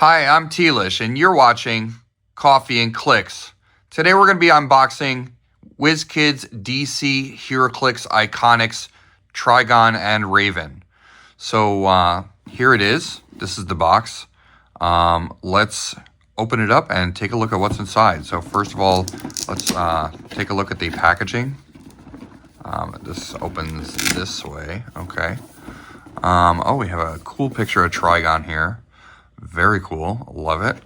Hi, I'm Tealish, and you're watching Coffee and Clicks. Today we're going to be unboxing WizKids DC HeroClix Iconix, Trigon, and Raven. So here it is. This is the box. Let's open it up and take a look at what's inside. So first of all, let's take a look at the packaging. This opens this way. Okay. Oh, we have a cool picture of Trigon here. Very cool. Love it.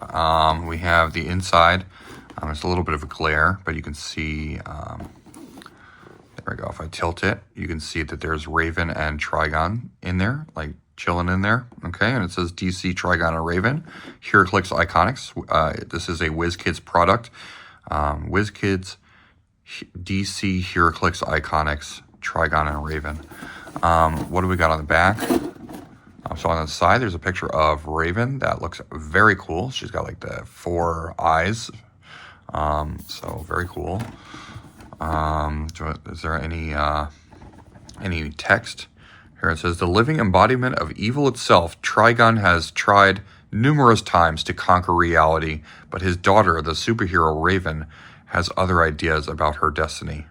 We have the inside. It's a little bit of a glare, but you can see, there we go. If I tilt it, you can see that there's Raven and Trigon in there, like chilling in there. Okay, and it says DC Trigon and Raven, HeroClix Iconix. This is a WizKids product. WizKids DC HeroClix Iconix, Trigon and Raven. What do we got on the back? So on the side, there's a picture of Raven that looks very cool. She's got like the 4 eyes. So very cool. Is there any text? Here it says, the living embodiment of evil itself, Trigon has tried numerous times to conquer reality, but his daughter, the superhero Raven, has other ideas about her destiny.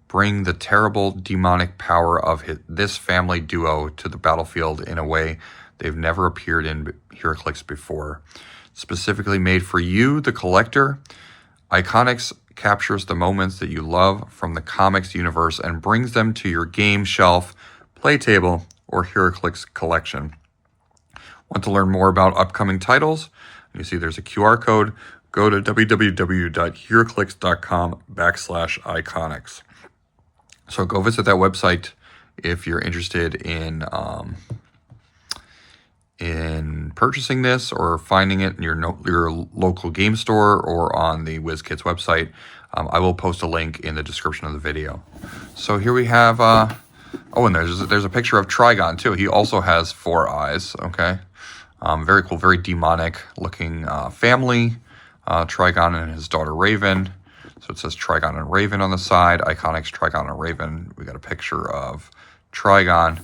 Bring the terrible demonic power of this family duo to the battlefield in a way they've never appeared in HeroClix before. Specifically made for you, the collector, Iconix captures the moments that you love from the comics universe and brings them to your game shelf, play table, or HeroClix collection. Want to learn more about upcoming titles? You see there's a QR code. Go to www.heroclix.com/Iconix. So go visit that website if you're interested in purchasing this or finding it in your local game store or on the WizKids website. I will post a link in the description of the video. So here we have, and there's a picture of Trigon too. He also has 4 eyes. Okay, very cool, very demonic looking family. Trigon and his daughter Raven. So it says Trigon and Raven on the side. Iconix, Trigon, and Raven. We got a picture of Trigon.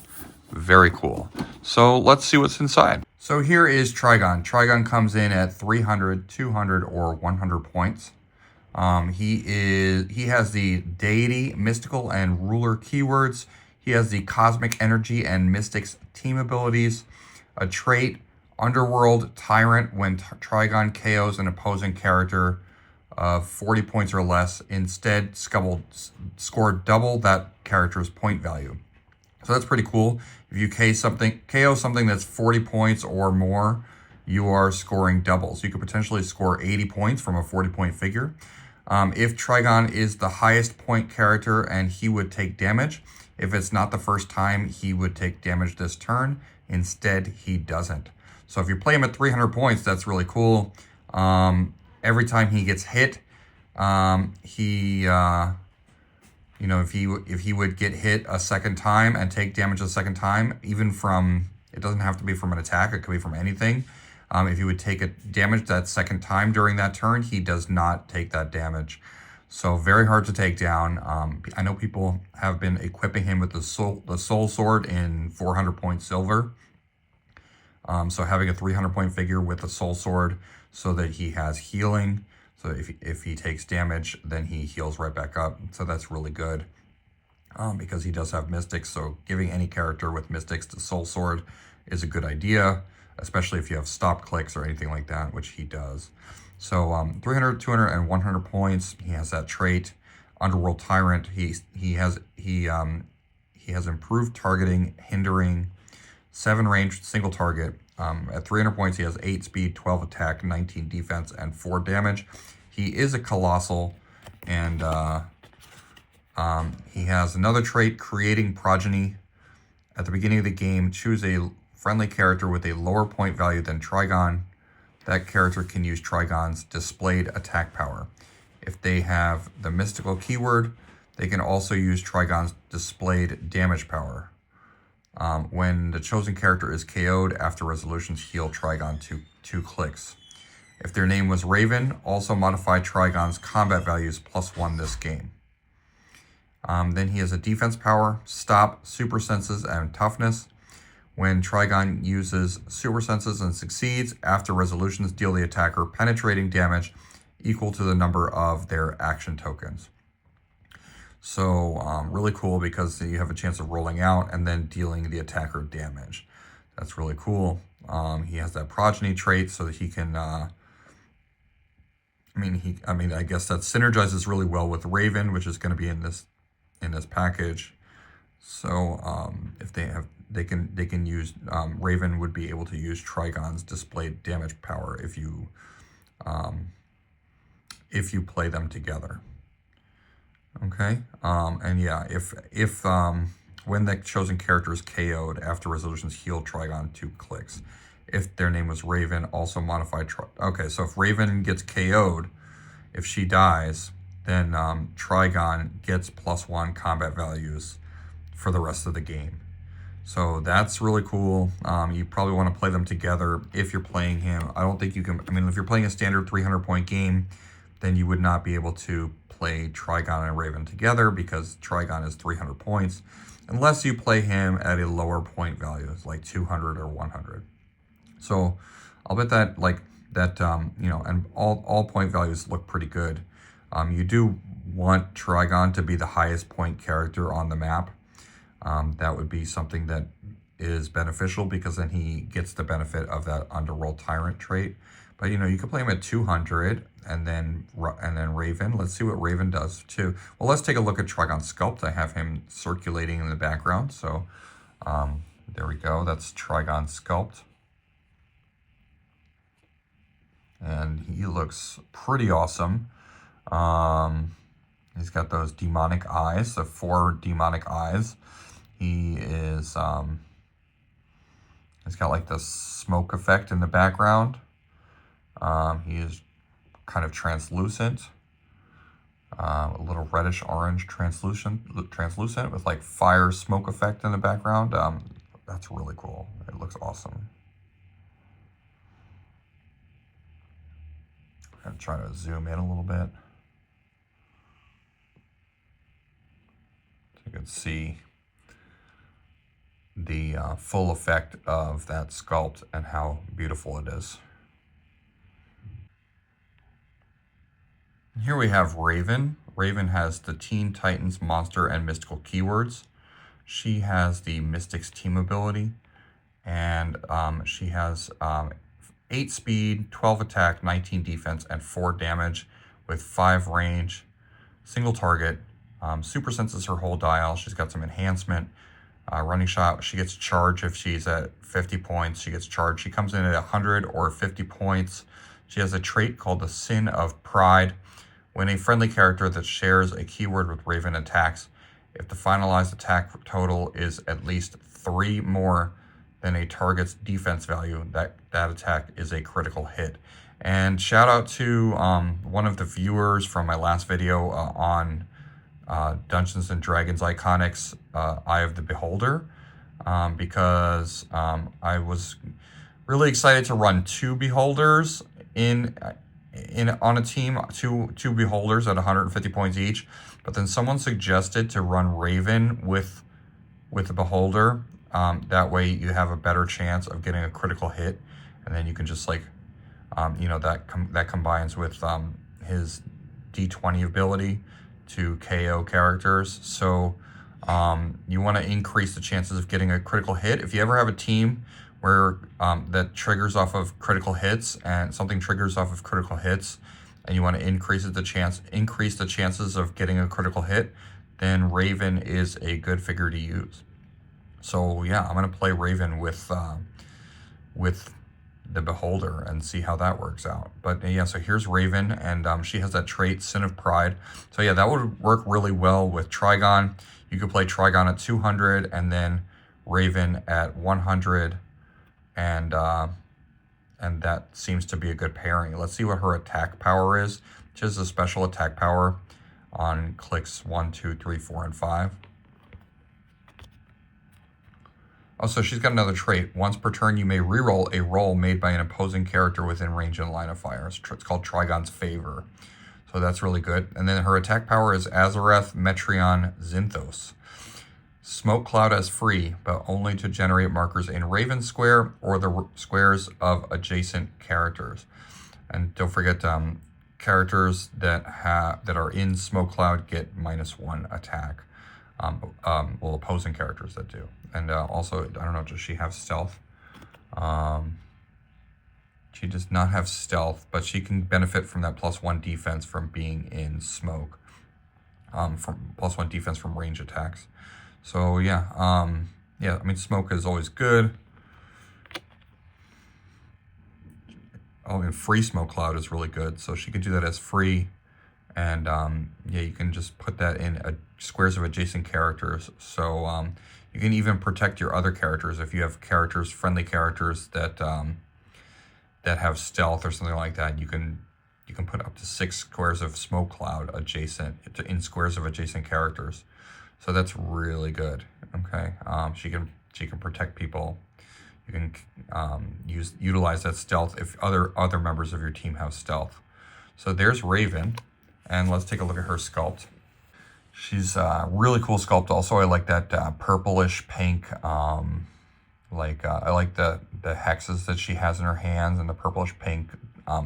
Very cool. So let's see what's inside. So here is Trigon. Trigon comes in at 300, 200, or 100 points. He has the deity, mystical, and ruler keywords. He has the cosmic energy and mystics team abilities. A trait, Underworld Tyrant. When Trigon KOs an opposing character of 40 points or less, instead score double that character's point value. So that's pretty cool. If you KO something that's 40 points or more, you are scoring double. So you could potentially score 80 points from a 40-point figure. If Trigon is the highest point character, and he would take damage. If it's not the first time, he would take damage this turn. Instead, he doesn't. So if you play him at 300 points, that's really cool. Every time he gets hit, if he would get hit a second time and take damage a second time, even from, it doesn't have to be from an attack, it could be from anything. If he would take a damage that second time during that turn, he does not take that damage. So very hard to take down. I know people have been equipping him with the soul sword in 400 point silver. So having a 300-point figure with a soul sword so that he has healing. So if he takes damage, then he heals right back up. So that's really good because he does have mystics. So giving any character with mystics the soul sword is a good idea, especially if you have stop clicks or anything like that, which he does. So 300, 200, and 100 points. He has that trait, Underworld Tyrant. He has improved targeting, hindering, 7 range, single target. At 300 points, he has 8 speed, 12 attack, 19 defense, and 4 damage. He is a colossal, and he has another trait, creating progeny. At the beginning of the game, choose a friendly character with a lower point value than Trigon. That character can use Trigon's displayed attack power. If they have the mystical keyword, they can also use Trigon's displayed damage power. When the chosen character is KO'd after resolutions, heal Trigon 2 clicks. If their name was Raven, also modify Trigon's combat values +1 this game. Then he has a defense power, stop, super senses, and toughness. When Trigon uses super senses and succeeds, after resolutions, deal the attacker penetrating damage equal to the number of their action tokens. So really cool because you have a chance of rolling out and then dealing the attacker damage. That's really cool. He has that progeny trait so that he can, I guess that synergizes really well with Raven, which is going to be in this package. So if they can use, Raven would be able to use Trigon's displayed damage power if you play them together. Okay, and yeah, if when the chosen character is KO'd after resolutions, heal Trigon 2 clicks. If their name was Raven, also modify okay, so if Raven gets KO'd, if she dies, then Trigon gets +1 combat values for the rest of the game. So that's really cool. You probably want to play them together if you're playing him. I don't think you can, if you're playing a standard 300-point game, then you would not be able to play Trigon and Raven together because Trigon is 300 points, unless you play him at a lower point value, like 200 or 100. So I'll bet that and all point values look pretty good. You do want Trigon to be the highest point character on the map. That would be something that is beneficial because then he gets the benefit of that Underworld Tyrant trait. But you could play him at 200 and then Raven. Let's see what Raven does too. Well, let's take a look at Trigon Sculpt. I have him circulating in the background. So there we go. That's Trigon Sculpt. And he looks pretty awesome. He's got those demonic eyes, the 4 demonic eyes. He is, he's got like the smoke effect in the background. He is kind of translucent, a little reddish orange translucent with like fire smoke effect in the background. That's really cool. It looks awesome. I'm trying to zoom in a little bit so you can see the full effect of that sculpt and how beautiful it is. Here we have Raven. Raven has the Teen Titans monster and mystical keywords. She has the Mystics team ability, and she has 8 speed, 12 attack, 19 defense, and 4 damage with 5 range, single target. Super senses her whole dial. She's got some enhancement. Running shot, she gets charged if she's at 50 points. She gets charged. She comes in at 100 or 50 points. She has a trait called the Sin of Pride. When a friendly character that shares a keyword with Raven attacks, if the finalized attack total is at least 3 more than a target's defense value, that attack is a critical hit. And shout out to one of the viewers from my last video on Dungeons & Dragons Iconix, Eye of the Beholder, because I was really excited to run 2 Beholders on a team, two Beholders at 150 points each, but then someone suggested to run Raven with the Beholder. That way you have a better chance of getting a critical hit, and then you can just that combines with his D20 ability to KO characters. So you want to increase the chances of getting a critical hit. If you ever have a team where that triggers off of critical hits, and something triggers off of critical hits, and you want to increase the chances of getting a critical hit, then Raven is a good figure to use. So yeah, I'm gonna play Raven with the Beholder and see how that works out. But yeah, so here's Raven, and she has that trait, Sin of Pride. So yeah, that would work really well with Trigon. You could play Trigon at 200 and then Raven at 100, and that seems to be a good pairing. Let's see what her attack power is. She has a special attack power on Clix 1, 2, 3, 4, and 5. Oh, so she's got another trait. Once per turn, you may reroll a roll made by an opposing character within range and line of fire. It's called Trigon's Favor. So that's really good. And then her attack power is Azareth, Metreon, Zinthos. Smoke cloud as free, but only to generate markers in Raven square or the squares of adjacent characters. And don't forget, characters that are in smoke cloud get -1 attack. Well, opposing characters that do. And also, I don't know, does she have stealth? She does not have stealth, but she can benefit from that +1 defense from being in smoke. From +1 defense from range attacks. So yeah, yeah. I mean, smoke is always good. Oh, and free smoke cloud is really good. So she can do that as free, and yeah, you can just put that in squares of adjacent characters. So you can even protect your other characters if you have characters, friendly characters that that have stealth or something like that. You can put up to 6 squares of smoke cloud adjacent in squares of adjacent characters. So that's really good. Okay, she can protect people. You can utilize that stealth if other members of your team have stealth. So there's Raven, and let's take a look at her sculpt. She's a really cool sculpt. Also, I like that purplish pink. I like the hexes that she has in her hands and the purplish pink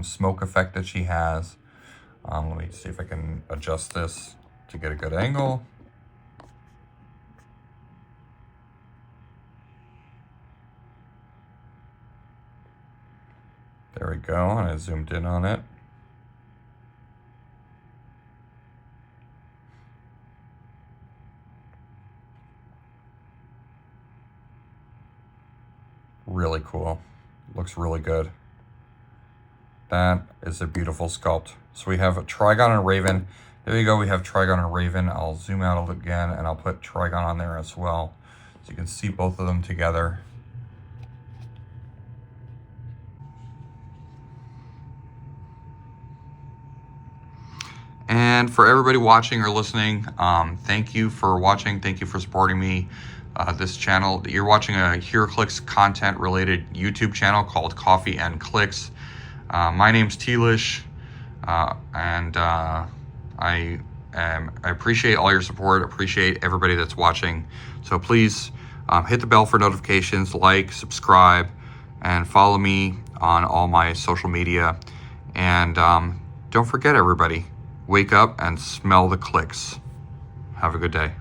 smoke effect that she has. Let me see if I can adjust this to get a good angle. There we go, and I zoomed in on it. Really cool. Looks really good. That is a beautiful sculpt. So we have a Trigon and Raven. There you go, we have Trigon and Raven. I'll zoom out again, and I'll put Trigon on there as well, so you can see both of them together. And for everybody watching or listening, thank you for watching. Thank you for supporting me. This channel, you're watching a HeroClix content related YouTube channel called Coffee and Clix. My name's Tealish, and I appreciate all your support, appreciate everybody that's watching. So please hit the bell for notifications, like, subscribe, and follow me on all my social media. And don't forget, everybody, wake up and smell the Clix. Have a good day.